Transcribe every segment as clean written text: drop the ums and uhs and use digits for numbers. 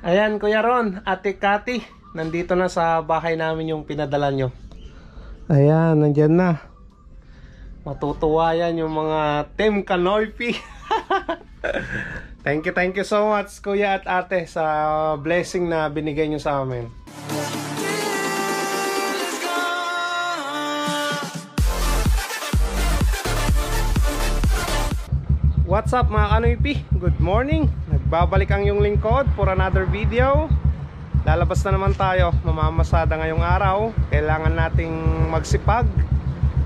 Ayan, Kuya Ron, Ate Cathy, nandito na sa bahay namin yung pinadala nyo. Ayan, nandyan na. Matutuwa yan yung mga Team Kanoypi. Thank you so much, Kuya at Ate, sa blessing na binigay nyo sa amin. What's up mga Kanoypi? Good morning! Nagbabalik ang yung lingkod for another video. Lalabas na naman tayo, mamamasada ngayong araw. Kailangan nating magsipag,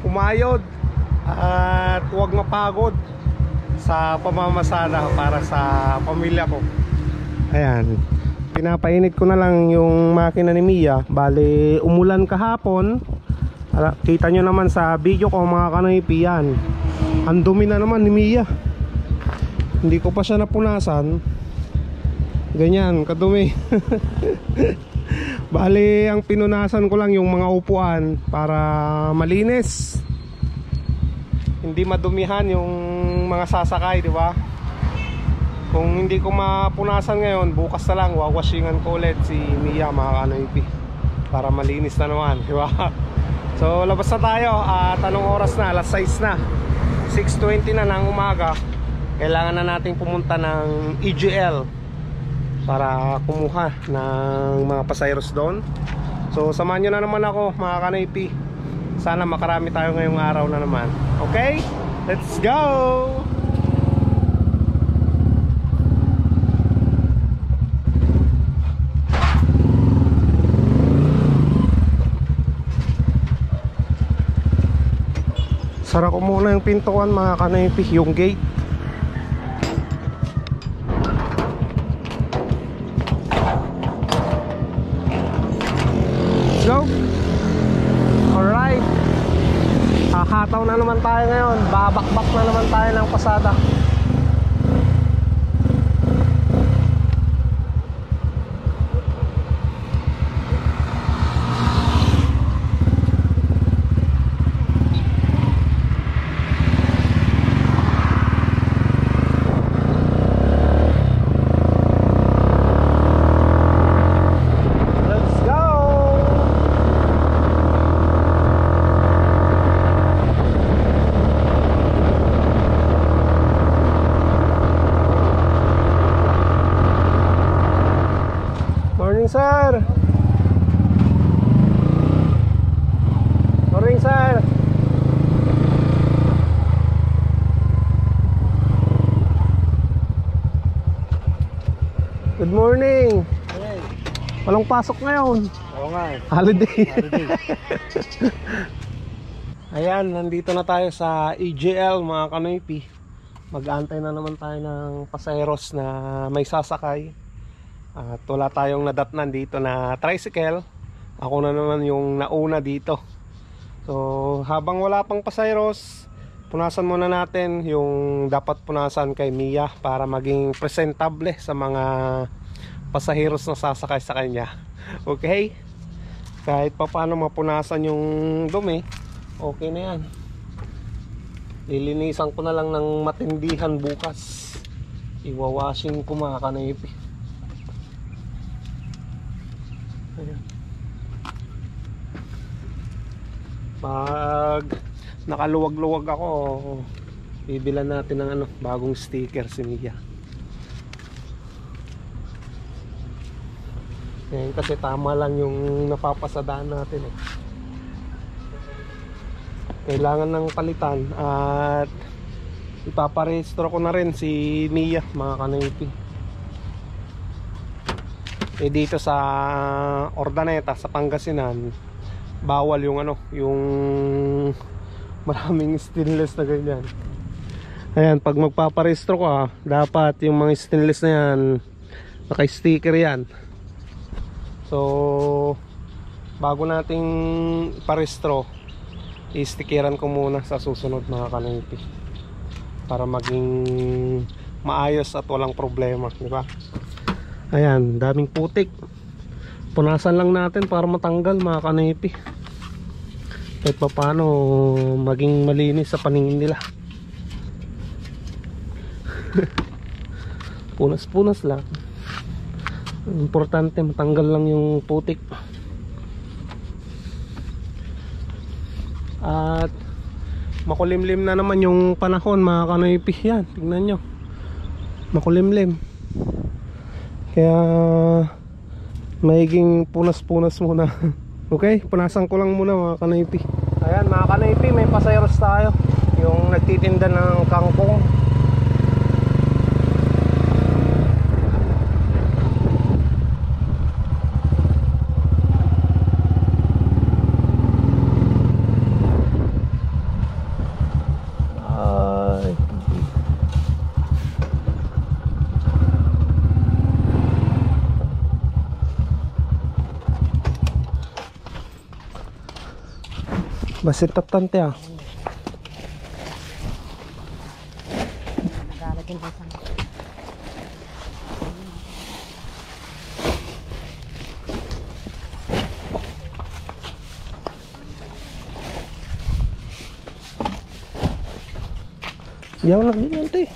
umayod, at huwag mapagod sa pamamasada para sa pamilya ko. Ayan, pinapainit ko na lang yung makina ni Mia. Bale, umulan kahapon. Kita nyo naman sa video ko mga Kanoypi yan. Ang dumi na naman ni Mia. Hindi ko pa siya napunasan. Ganyan, kadumi. Bali, ang pinunasan ko lang yung mga upuan para malinis. Hindi madumihan yung mga sasakay, di ba? Kung hindi ko mapunasan ngayon, bukas na lang wawashingan ko ulit si Mia mga Kanoypi para malinis na naman, di ba? So, labas na tayo. At anong oras na? Alas 6 na. 6:20 na ng umaga. Kailangan na nating pumunta ng EGL para kumuha ng mga pasayros doon. So samahan nyo na naman ako mga Kanoypi. Sana makarami tayo ngayong araw na naman. Okay? Let's go! Sara ko muna yung pintuan mga Kanoypi, yung gate. Go. Alright. Hataw na naman tayo ngayon. Babakbak na naman tayo ng pasada. Sir. Morning, sir. Good morning. Hey. Walang pasok ngayon. Oo nga eh. Holiday. Ayan, nandito na tayo sa EGL mga Kanoypi. Mag-aantay na naman tayo ng pasayeros na may sasakay. At wala tayong nadatnan dito na tricycle. Ako na naman yung nauna dito. So habang wala pang pasayros, punasan muna natin yung dapat punasan kay Mia para maging presentable sa mga pasaheros na sasakay sa kanya. Okay? Kahit pa paano mapunasan yung dumi, okay na yan. Lilinisan ko na lang ng matindihan bukas. Iwawashing ko mga Kanoypi. Ayan. Pag nakaluwag-luwag ako, bibilan natin ng bagong sticker si Mia. Ngayon kasi tama lang yung napapasadaan natin eh. Kailangan ng palitan at ipaparehistro ko na rin si Mia mga Kanoypi. Eh dito sa Ordaneta sa Pangasinan, bawal yung yung maraming stainless na ganyan. Ayan, pag magpaparehistro ka, dapat yung mga stainless na yan naka-sticker yan. So bago nating parehistro, i-stickeran ko muna sa susunod mga Kanoypi para maging maayos at walang problema, di ba? Ayan, daming putik. Punasan lang natin para matanggal mga Kanoypi. Kahit pa paano maging malinis sa paningin nila. Punas-punas lang. Importante matanggal lang yung putik. At makulimlim na naman yung panahon mga kanoypi. Yan, tingnan nyo, makulimlim. Kaya maiging punas-punas muna. Okay, punasan ko lang muna mga kanoypi. Ayan mga kanoypi, may pasayeros tayo, yung nagtitinda ng kangkong. Basit tatante ah. Nagalagyan ko sa Yaw lang din yan, te.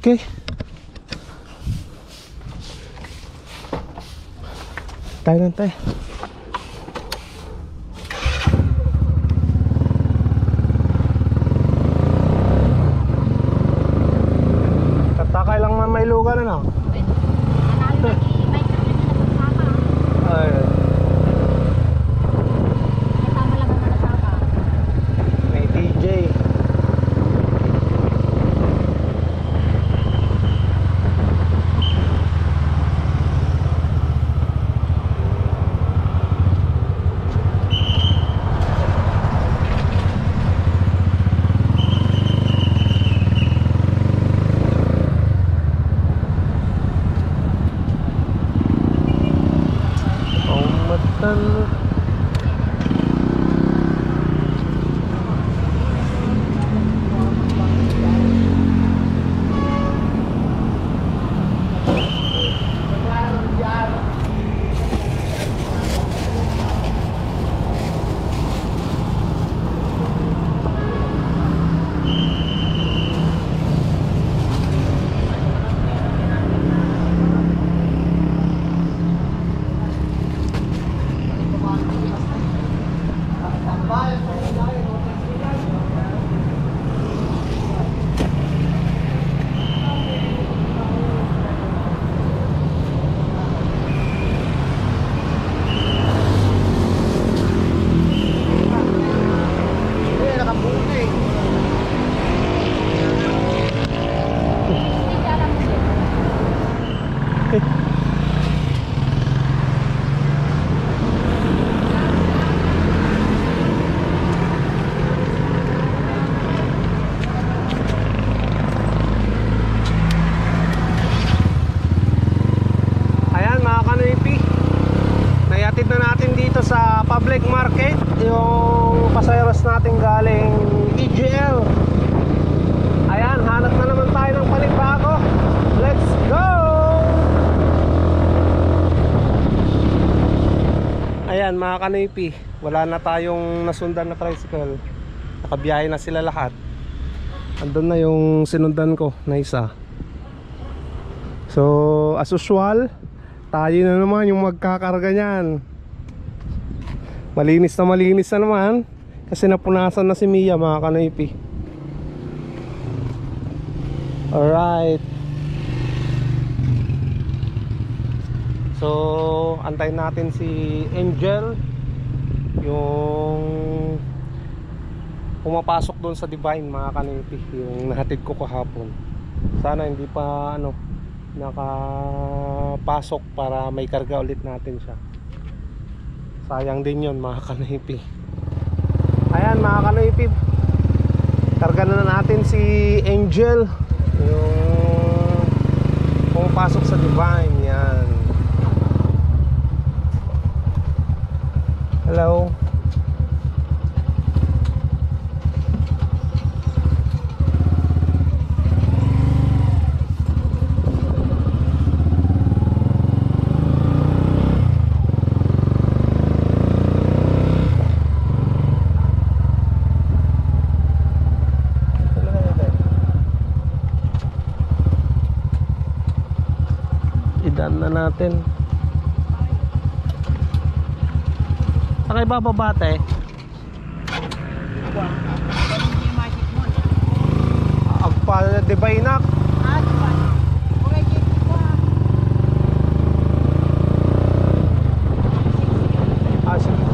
Okay. Tayo lang tayo. Tatakay lang man may lugar na. Ay. May DJ. Public market yung pasayeros natin galing EGL. Ayan, hanap na naman tayo ng panibago. Let's go! Ayan mga kanipi, wala na tayong nasundan na tricycle. Nakabiyahe na sila lahat. Andun na yung sinundan ko na isa. So as usual, tayo na naman yung magkakarga niyan. Malinis na naman kasi napunasan na si Mia mga kanipi. Alright. So antayin natin si Angel, yung pumapasok doon sa Divine mga kanipi, yung nahatid ko kahapon. Sana hindi pa nakapasok para may karga ulit natin siya. Sayang din yun mga kanipi. Ayan mga kanipi, karga na natin si Angel, yung pumapasok sa Divine. Yan. Hello. na natin. Saka ibababa tayo. Agpa, di ba inak? Sige.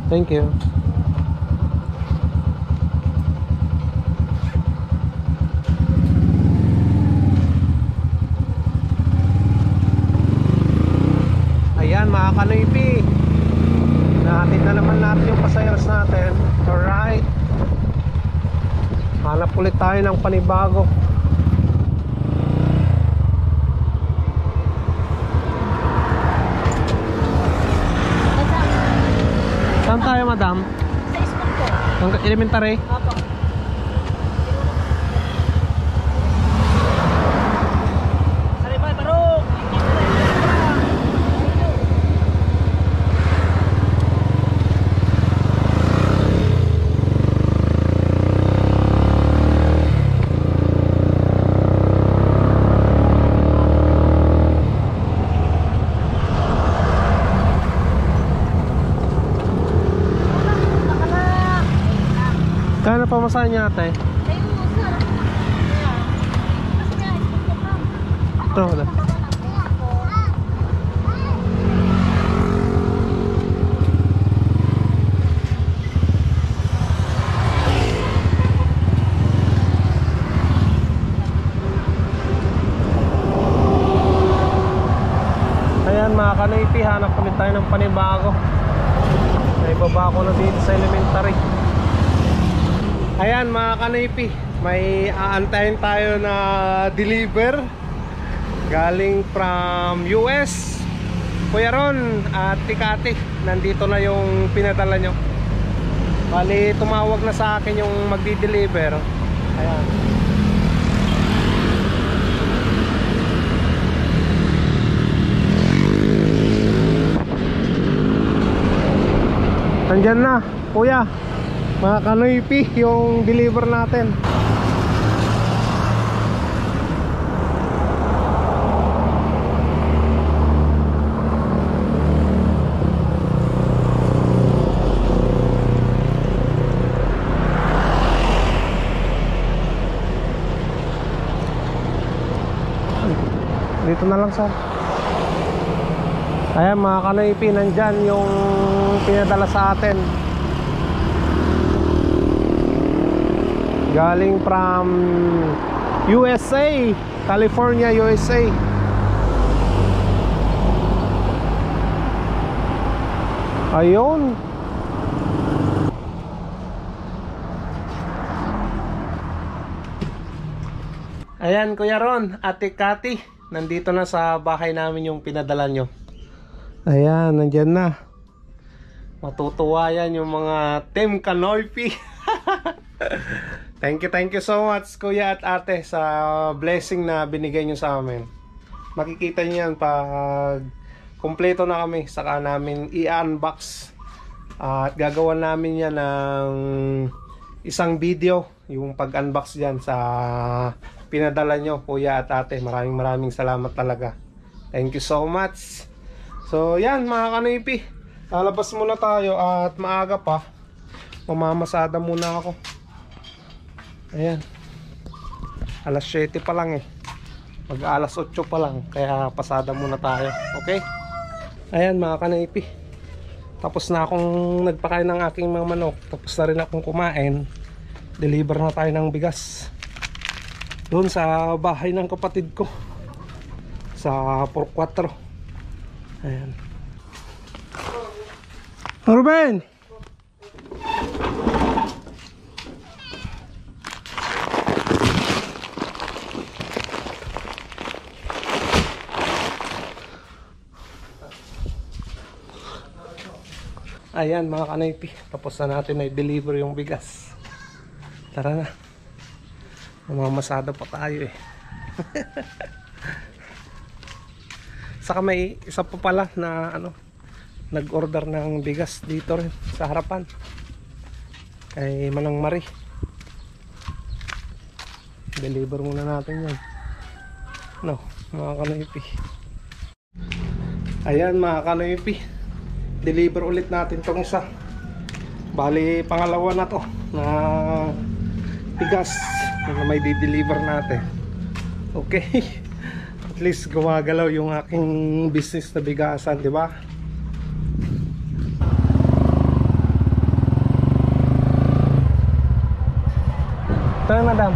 Thank you. Ayan mga kanoypi, nahatid na naman natin yung passengers natin. Alright, hanap ulit tayo ng panibago. Saan tayo, madam? Sa school po. Hanggang elementary? Opo. Saribay, barok! Kaya na pamasahan niya ate? Ito wala. Ayan mga kanoypi, hanap ulit tayo ng panibago. Naibaba ko na dito sa elementary. Ayan mga kanoypi, may aantayin tayo na deliver galing from US. Kuya Ron at Tikati, nandito na yung pinadala nyo. Bali tumawag na sa akin yung magdi-deliver. Ayan. Nandyan na kuya, mga kanoypi, yung deliver natin. Dito na lang sir. Ayan mga kanoypi, nandyan yung pinadala sa atin galing from USA, California, USA. Ayun. Ayan Kuya Ron, Ate Cathy, nandito na sa bahay namin yung pinadala nyo. Ayan, nandyan na. Matutuwa yan yung mga Team Kanoypi. Thank you so much Kuya at Ate sa blessing na binigay nyo sa amin. makikita niyo yan pag kumpleto na kami, saka namin i-unbox. At gagawa namin yan ng isang video, yung pag-unbox dyan sa pinadala nyo, kuya at ate. Maraming salamat talaga. Thank you so much. So yan mga kanipi, lalabas muna tayo at maaga pa. Mamamasada muna ako. Ayan, alas 7 pa lang eh, mag alas 8 pa lang, kaya pasada muna tayo. Okay. Ayan mga kanipi, tapos na akong nagpakain ng aking mga manok. Tapos na rin akong kumain. Deliver na tayo ng bigas doon sa bahay ng kapatid ko sa 4-4. Ayan. Ruben! Ayan mga kanipi, tapos na natin na i-deliver yung bigas. Tara na, mamamasada pa tayo eh. Saka may isa pa pala na nag-order ng bigas dito rin sa harapan kay Manang Marie. Deliver muna natin yan, mga kanipi. Ayan mga kanipi, deliver ulit natin tong isa. Bali pangalawa na to na bigas na may di-deliver natin. Okay. At least gumagalaw yung aking business na bigasan, di ba? Tara madam.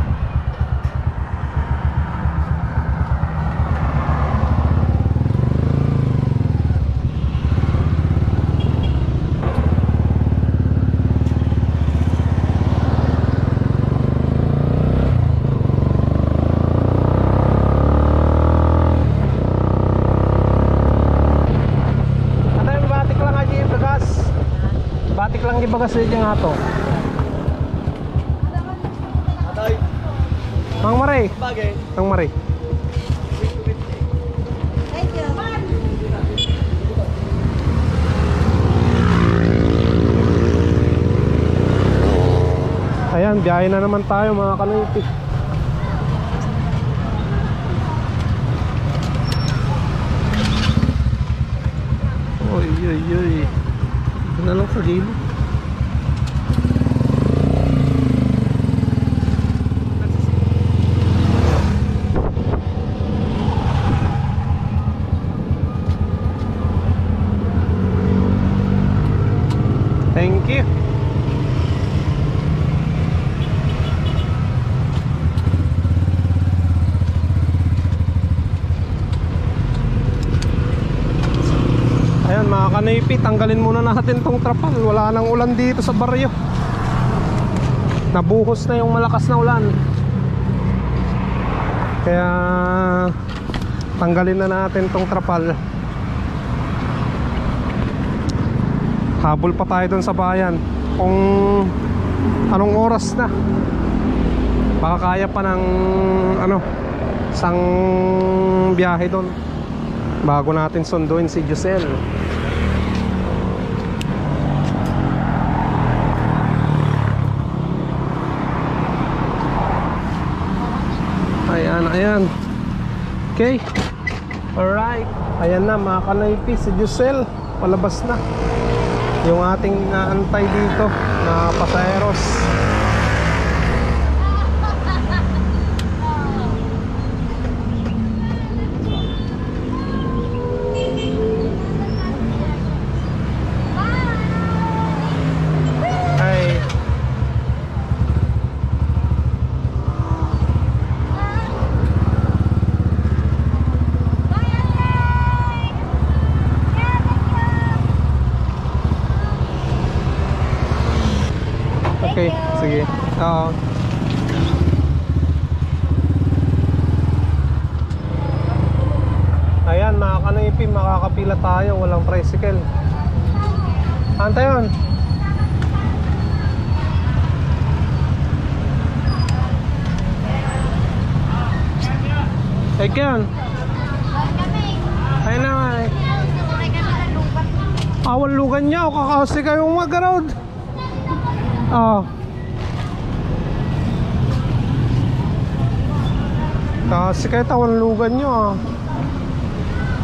Batik lang gibagas din yung ato. Aday. Mang Maray. Bagay. Mang Maray. Thank you. Ayan, biyahe na naman tayo mga kanipi. Oy, oy, oy. Ito na lang sa gilid. Thank you. Ayan mga kanipi, tanggalin muna natin tong trapal. Wala nang ulan dito sa baryo. Nabuhos na yung malakas na ulan. Kaya tanggalin na natin tong trapal. Habol pa tayo doon sa bayan kung anong oras na. Baka kaya pa ng isang biyahe doon bago natin sunduin si Giselle. Ayan, ayan. Okay. Alright. Ayan na mga kanipi, si Giselle palabas na. Yung ating naantay dito na pasaheros. Okay, sige. Oo. Ayan mga kanipi, makakapila tayo, walang tricycle. Anta yun? Eke yun? Awan lugan niya o kakasi kayong mag-around. Kasi kayo tawan lugan nyo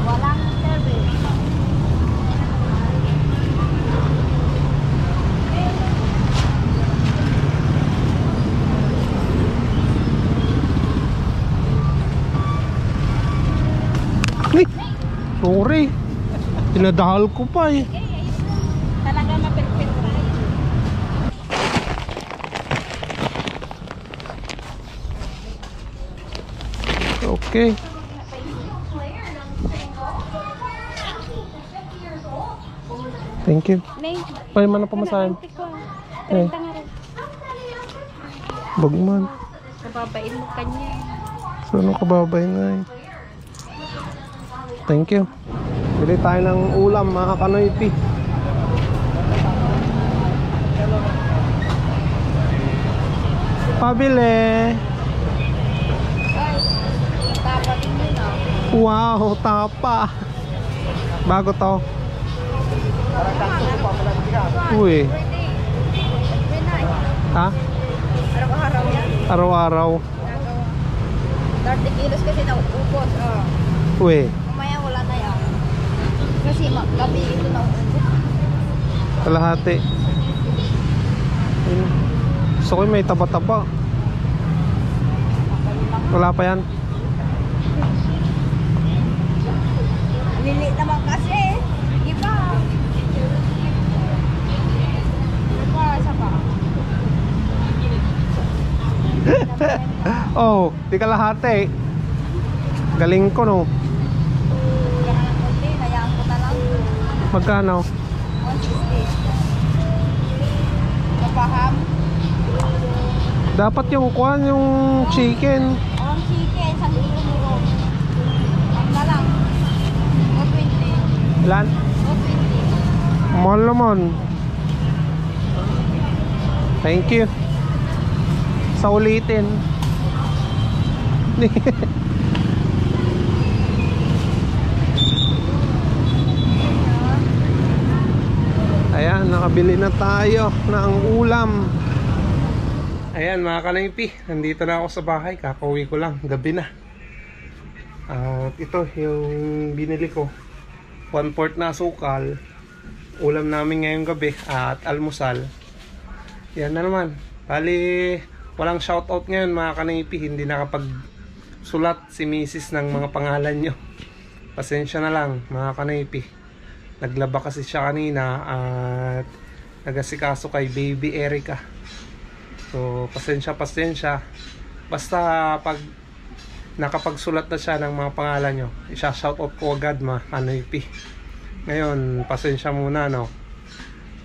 Walang service. Sorry. Tinadahal ko pa eh. Talaga mapilpil tayo. Okay. Thank you. Nay, Pwede man na pamasahin. Eh. Bagman. Nababain mo kanya. So ano kababay nga eh. Thank you. Bili tayo ng ulam mga kanoypi. Pabili. Ay, tapa din yun ah. Wow, tapa. Bago to. Uy. Ha? Araw-araw yan. Araw-araw. 30 kilos kasi naubos. Uy. Mamaya wala na yan. Kasi gabi ito naubos. Kalahati. Ayun. Gusto ko yung may taba-taba. Wala pa yan. Lilit naman kasi. Iba. Iba, isa pa. Oh, di kalahati. Galing ko no. Kaya ng konti, nayaan ko na lang. Magkano? 160. Kapaham. Dapat yung kuhan, yung chicken. Ang chicken, 1 kilo nuro. Ang na lang. 220. Ilan? 220. Mahal naman. Thank you. Sa ulitin. Ayan, nakabili na tayo ng ulam. Ayan mga kanaypi, nandito na ako sa bahay. Kakauwi ko lang, gabi na. At ito yung binili ko, 1/4 na asukal. Ulam namin ngayong gabi at almusal. Yan na naman. Bali, walang shoutout ngayon mga kanaypi. Hindi nakapagsulat si Mrs. ng mga pangalan nyo. Pasensya na lang mga kanaypi. Naglaba kasi siya kanina at nagasikaso kay baby Erica. So, pasensya. Basta pag nakapagsulat na siya ng mga pangalan nyo, isa-shoutout ko agad mga kanaypi. Ngayon, pasensya muna no.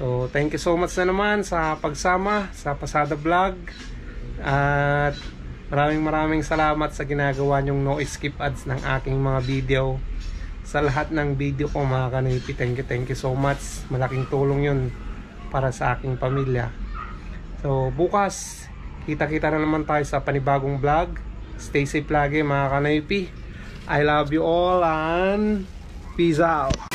So, thank you so much na naman sa pagsama sa Pasada Vlog. At maraming salamat sa ginagawa nyong no skip ads ng aking mga video. Sa lahat ng video ko mga kanaypi, thank you so much. Malaking tulong yun para sa aking pamilya. So bukas, kita-kita na naman tayo sa panibagong vlog. Stay safe lagi mga kanaypi. I love you all and peace out.